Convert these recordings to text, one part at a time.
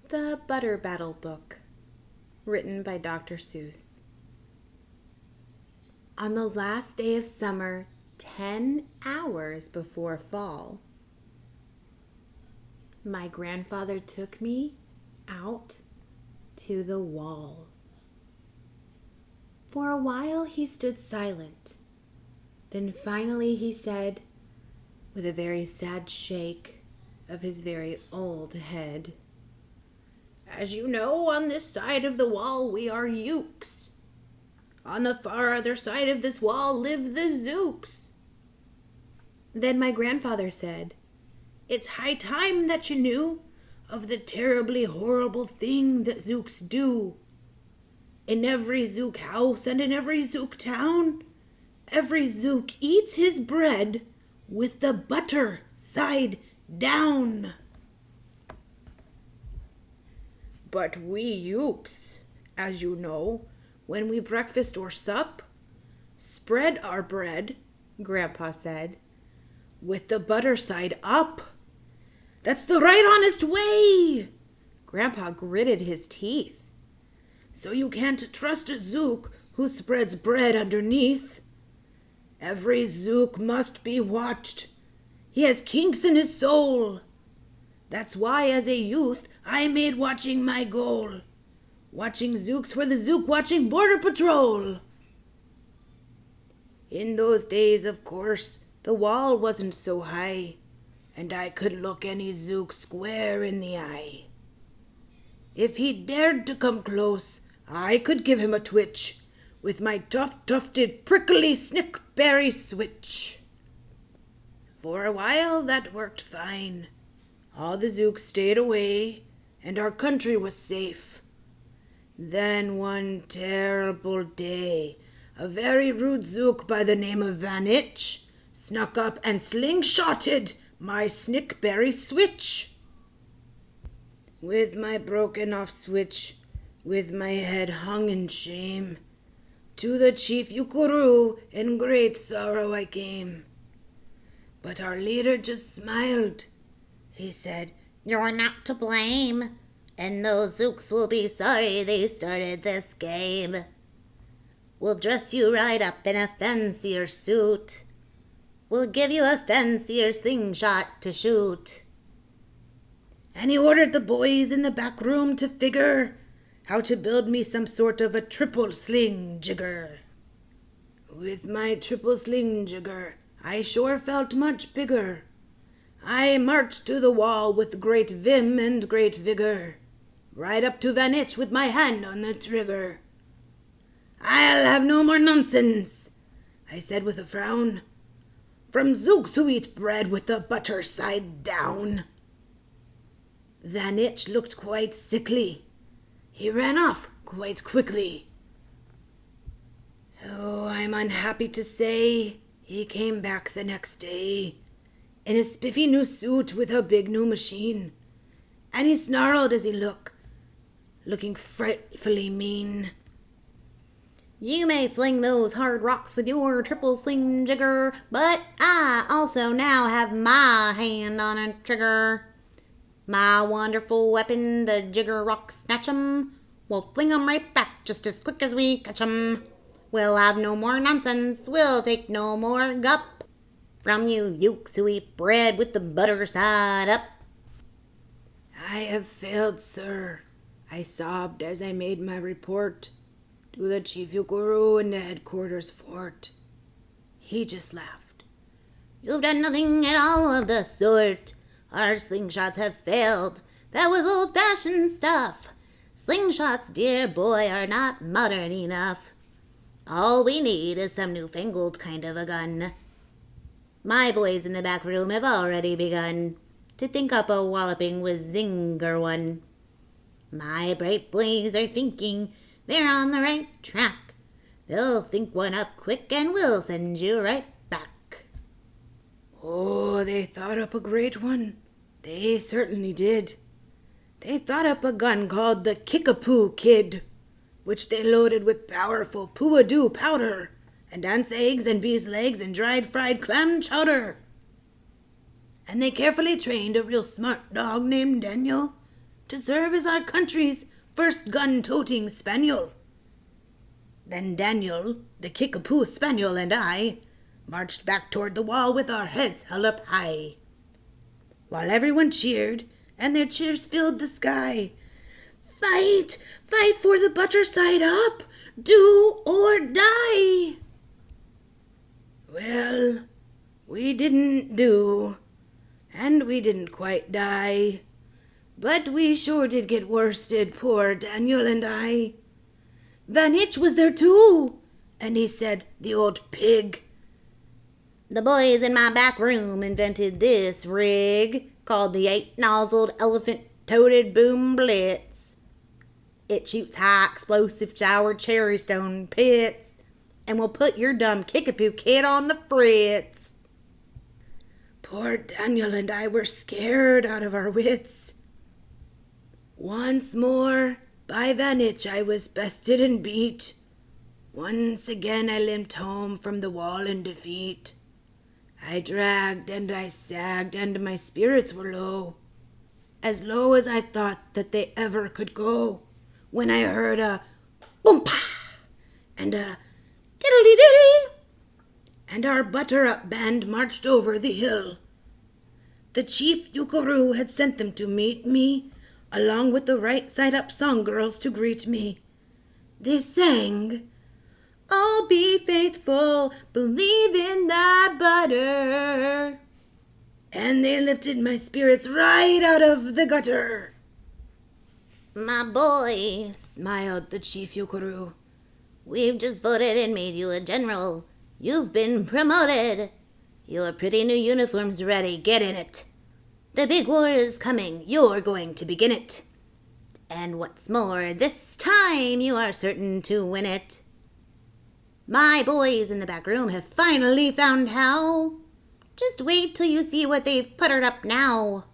The Butter Battle Book, written by Dr. Seuss. On the last day of summer, 10 hours before fall, my grandfather took me out to the wall. For a while he stood silent. Then finally he said, with a very sad shake of his very old head, "As you know, on this side of the wall we are Ukes. On the far other side of this wall live the Zooks." Then my grandfather said, "It's high time that you knew of the terribly horrible thing that Zooks do. In every Zook house and in every Zook town, every Zook eats his bread with the butter side down. But we Ukes, as you know, when we breakfast or sup, spread our bread," Grandpa said, "with the butter side up. That's the right honest way." Grandpa gritted his teeth. "So you can't trust a Zook who spreads bread underneath. Every Zook must be watched. He has kinks in his soul. That's why, as a youth, I made watching my goal. Watching Zooks for the Zook watching Border Patrol. In those days, of course, the wall wasn't so high, and I could look any Zook square in the eye. If he dared to come close, I could give him a twitch with my tough-tufted, prickly snickberry switch. For a while that worked fine. All the Zooks stayed away, and our country was safe. Then one terrible day, a very rude Zook by the name of Van Itch snuck up and slingshotted my snickberry switch. With my broken off switch, with my head hung in shame, to the Chief Ukuroo in great sorrow I came. But our leader just smiled. He said, "You're not to blame, and those Zooks will be sorry they started this game. We'll dress you right up in a fancier suit. We'll give you a fancier slingshot to shoot." And he ordered the boys in the back room to figure how to build me some sort of a triple sling jigger. With my triple sling jigger, I sure felt much bigger. I marched to the wall with great vim and great vigor, right up to Van Itch with my hand on the trigger. "I'll have no more nonsense," I said with a frown, "from Zooks who eat bread with the butter side down." Van Itch looked quite sickly. He ran off quite quickly. Oh, I'm unhappy to say he came back the next day in a spiffy new suit with a big new machine, and he snarled as he looking frightfully mean. "You may fling those hard rocks with your triple sling jigger, but I also now have my hand on a trigger. My wonderful weapon, the jigger rock snatch 'em. We'll fling 'em right back just as quick as we catch 'em. We'll have no more nonsense, we'll take no more gup from you Ukes who eat bread with the butter side up." "I have failed, sir," I sobbed as I made my report to the Chief Ukuroo in the headquarters fort. He just laughed. "You've done nothing at all of the sort. Our slingshots have failed. That was old-fashioned stuff. Slingshots, dear boy, are not modern enough. All we need is some newfangled kind of a gun. My boys in the back room have already begun to think up a walloping with Zinger one. My bright boys are thinking they're on the right track. They'll think one up quick and we'll send you right back." Oh, they thought up a great one. They certainly did. They thought up a gun called the Kickapoo Kid, which they loaded with powerful Poo-a-Doo powder and ants' eggs and bees' legs and dried fried clam chowder. And they carefully trained a real smart dog named Daniel to serve as our country's first gun-toting spaniel. Then Daniel, the Kickapoo spaniel, and I marched back toward the wall with our heads held up high, while everyone cheered, and their cheers filled the sky. Fight! Fight for the butter side up! Do or die! Well, we didn't do, and we didn't quite die, but we sure did get worsted, poor Daniel and I. Van Hitch was there too, and he said, the old pig, "The boys in my back room invented this rig called the 8-nozzled elephant-toted boom blitz. It shoots high explosive showered cherry stone pits and will put your dumb Kickapoo kid on the fritz." Poor Daniel and I were scared out of our wits. Once more, by Van Hitch I was bested and beat. Once again I limped home from the wall in defeat. I dragged and I sagged, and my spirits were low, as low as I thought that they ever could go, when I heard a boom-pa and a diddle-dee-diddle, and our butter-up band marched over the hill. The chief Yukaroo had sent them to meet me, along with the right-side-up song girls to greet me. They sang, "Oh, be faithful, believe in thy butter," and they lifted my spirits right out of the gutter. "My boy," smiled the chief Yukaroo, "we've just voted and made you a general. You've been promoted. Your pretty new uniform's ready. Get in it. The big war is coming. You're going to begin it. And what's more, this time you are certain to win it. My boys in the back room have finally found how. Just wait till you see what they've puttered up now.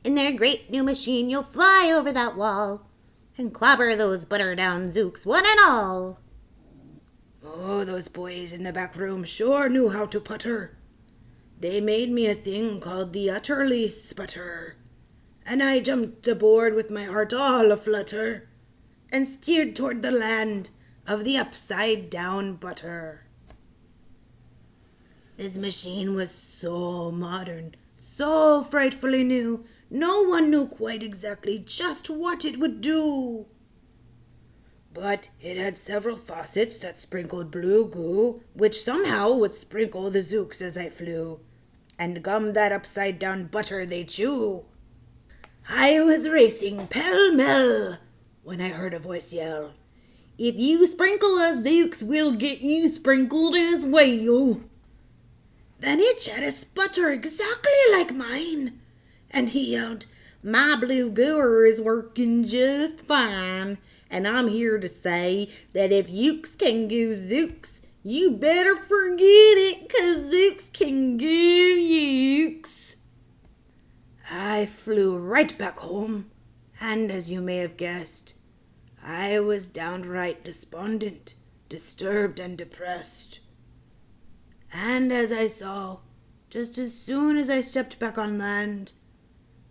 In their great new machine you'll fly over that wall and clobber those butter-down Zooks one and all." Oh, those boys in the back room sure knew how to putter. They made me a thing called the Utterly Sputter, and I jumped aboard with my heart all a-flutter and steered toward the land of the upside-down butter. This machine was so modern, so frightfully new, no one knew quite exactly just what it would do. But it had several faucets that sprinkled blue goo, which somehow would sprinkle the Zooks as I flew, and gum that upside-down butter they chew. I was racing pell-mell when I heard a voice yell, "If you sprinkle us, Zooks, we'll get you sprinkled as well." Then Hitch had a sputter exactly like mine, and he yelled, "My blue gooer is working just fine, and I'm here to say that if Ukes can go Zooks, you better forget it, 'cause Zooks can go Ukes." I flew right back home, and as you may have guessed, I was downright despondent, disturbed, and depressed. And as I saw, just as soon as I stepped back on land,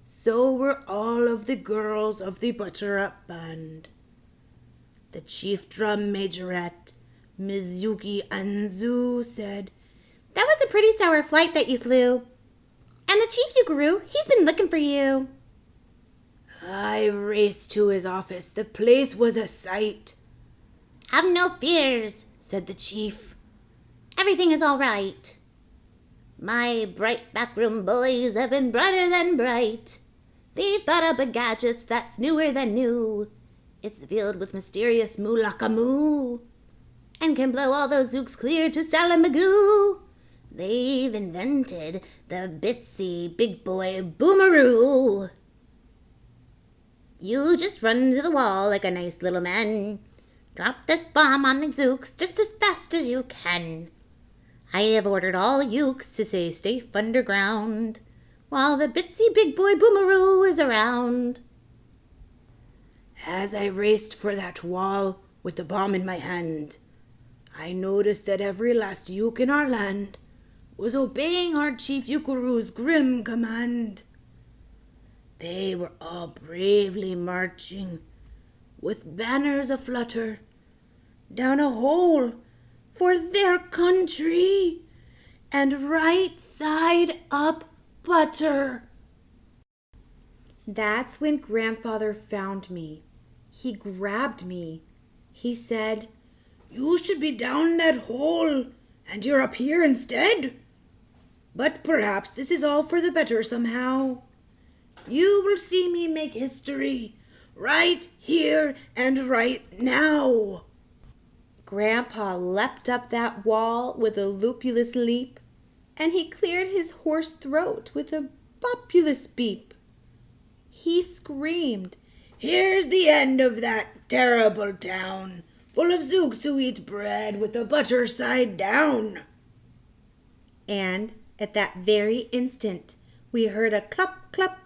so were all of the girls of the Butter-Up Band. The chief drum majorette, Mizuki Anzu, said, "That was a pretty sour flight that you flew. And the chief Yukaroo, he's been looking for you." I raced to his office. The place was a sight. "Have no fears," said the chief. "Everything is all right. My bright backroom boys have been brighter than bright. They've thought up a gadget that's newer than new. It's filled with mysterious moo-laka-moo and can blow all those Zooks clear to Salamagoo. They've invented the Bitsy Big Boy Boomeroo. You just run to the wall like a nice little man. Drop this bomb on the Zooks just as fast as you can. I have ordered all Ukes to stay safe underground while the Bitsy Big Boy Boomeroo is around." As I raced for that wall with the bomb in my hand, I noticed that every last Uke in our land was obeying our chief Yukaroo's grim command. They were all bravely marching, with banners aflutter, down a hole for their country, and right side up butter. That's when Grandfather found me. He grabbed me. He said, "You should be down that hole, and you're up here instead. But perhaps this is all for the better somehow. You will see me make history right here and right now." Grandpa leapt up that wall with a lupulous leap, and he cleared his hoarse throat with a populous beep. He screamed, "Here's the end of that terrible town, full of Zooks who eat bread with the butter side down." And at that very instant we heard a clop, clop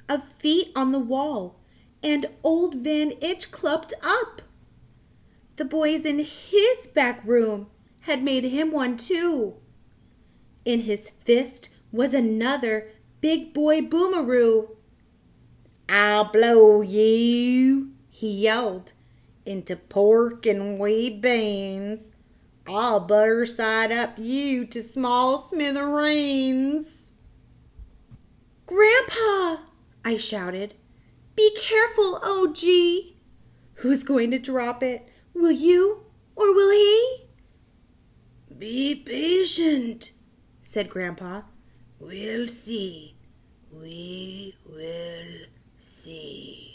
of feet on the wall, and old Van Itch clopped up. The boys in his back room had made him one too. In his fist was another big boy boomeroo. "I'll blow you," he yelled, "into pork and wheat beans. I'll butter side up you to small smithereens." "Grandpa," I shouted, "be careful, O.G. Who's going to drop it? Will you or will he?" "Be patient," said Grandpa. "We'll see. We will see."